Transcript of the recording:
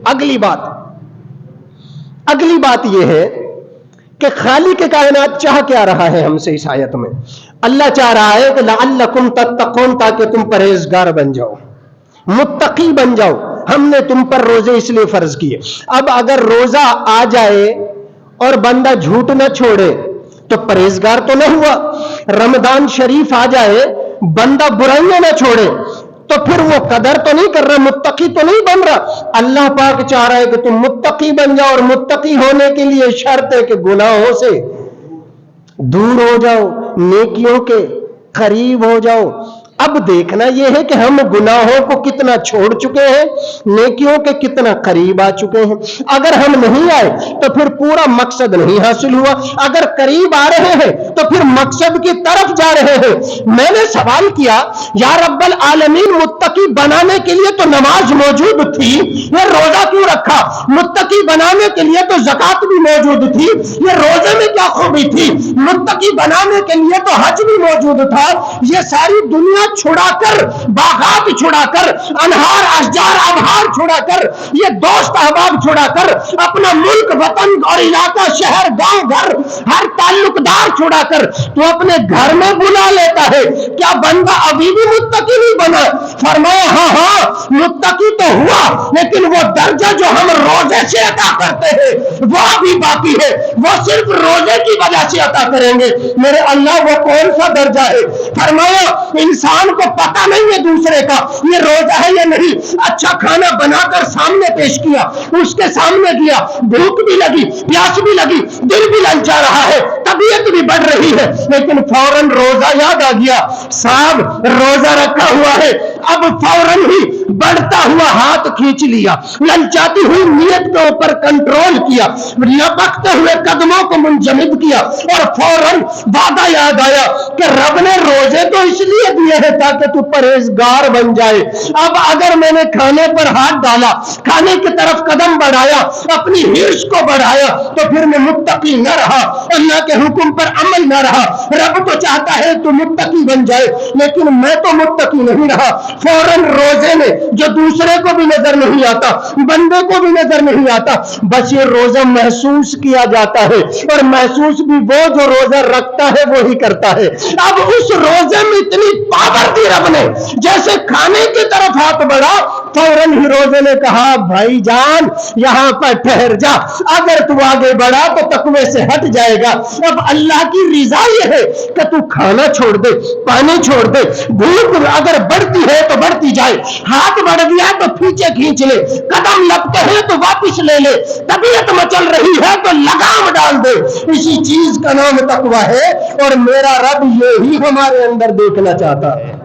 اگلی بات یہ ہے کہ خالق کائنات چاہ کیا رہا ہے ہم سے اس آیت میں؟ اللہ چاہ رہا ہے کہ لعلکم تتقون، تاکہ تم پرہیزگار بن جاؤ، متقی بن جاؤ. ہم نے تم پر روزے اس لیے فرض کیے. اب اگر روزہ آ جائے اور بندہ جھوٹ نہ چھوڑے تو پرہیزگار تو نہ ہوا. رمضان شریف آ جائے بندہ برائیاں نہ چھوڑے تو پھر وہ قدر تو نہیں کر رہا، متقی تو نہیں بن رہا. اللہ پاک چاہ رہا ہے کہ تم متقی بن جاؤ، اور متقی ہونے کے لیے شرط ہے کہ گناہوں سے دور ہو جاؤ، نیکیوں کے قریب ہو جاؤ. اب دیکھنا یہ ہے کہ ہم گناہوں کو کتنا چھوڑ چکے ہیں، نیکیوں کے کتنا قریب آ چکے ہیں. اگر ہم نہیں آئے تو پھر پورا مقصد نہیں حاصل ہوا. اگر قریب آ رہے ہیں تو پھر مقصد کی طرف جا رہے ہیں. میں نے سوال کیا یا رب العالمین، متقی بنانے کے لیے تو نماز موجود تھی، یہ روزہ کیوں رکھا؟ متقی بنانے کے لیے تو زکات بھی موجود تھی، یہ روزے میں کیا خوبی تھی؟ متقی بنانے کے لیے تو حج بھی موجود تھا. یہ ساری دنیا چھڑا کر، باغات چھڑا کر، انہار اشجار ابہار چھڑا کر، یہ دوست احباب چھڑا کر، اپنا ملک وطن اور علاقہ شہر گاؤں گھر ہر تعلق دار چھڑا کر تو اپنے گھر میں بلا لیتا ہے. کیا بندہ ابھی بھی متقی نہیں بنا؟ فرمایا ہاں متقی تو ہوا، لیکن وہ درجہ جو ہم روزے سے عطا کرتے ہیں وہ ابھی باقی ہے. وہ صرف روزے کی وجہ سے عطا کریں گے. میرے اللہ وہ کون سا درجہ ہے؟ فرمایا انسان کو پتہ نہیں ہے دوسرے کا یہ روزہ ہے یا نہیں. اچھا کھانا بنا کر سامنے پیش کیا، اس کے سامنے گیا، بھوک بھی لگی، پیاس بھی لگی، دل بھی للچا رہا ہے، طبیعت بھی بڑھ رہی ہے، لیکن فوراً روزہ یاد آ گیا. صاحب روزہ رکھا ہوا ہے. اب فوراً ہی بڑھتا ہوا ہاتھ کھینچ لیا، للچاتی ہوئی نیت کے اوپر کنٹرول کیا، لپکتے ہوئے قدموں کو منجمد کیا، اور فوراً وعدہ یاد آیا کہ رب نے روزے تو اس لیے دیے ہیں تاکہ تو پرہیزگار بن جائے. اب اگر میں نے کھانے پر ہاتھ ڈالا، کھانے کی طرف قدم بڑھایا، اپنی ہرش کو بڑھایا، تو پھر میں متقی نہ رہا، اللہ کے حکم پر عمل نہ رہا. رب تو چاہتا ہے تو متقی بن جائے، لیکن میں تو متقی نہیں رہا. فوراً روزے میں جو دوسرے کو بھی نظر نہیں آتا، بندے کو بھی نظر نہیں آتا، بس یہ روزہ محسوس کیا جاتا ہے، اور محسوس بھی وہ جو روزہ رکھتا ہے وہی کرتا ہے. اب اس روزے میں اتنی پاور دی رب نے، جیسے کھانے کی طرف ہاتھ بڑھا فوراً ہی روزے نے کہا بھائی جان یہاں پر ٹھہر جا، اگر تو آگے بڑھا تو تقوی سے ہٹ جائے گا. اب اللہ کی رضا یہ ہے کہ تو کھانا چھوڑ دے، پانی چھوڑ دے، بھوک اگر بڑھتی ہے تو بڑھتی جائے، ہاتھ بڑھ گیا تو پیچھے کھینچ لے، قدم لگتے ہیں تو واپس لے لے، طبیعت مچل رہی ہے تو لگام ڈال دے. اسی چیز کا نام تقوی ہے، اور میرا رب یہی ہمارے اندر دیکھنا چاہتا ہے.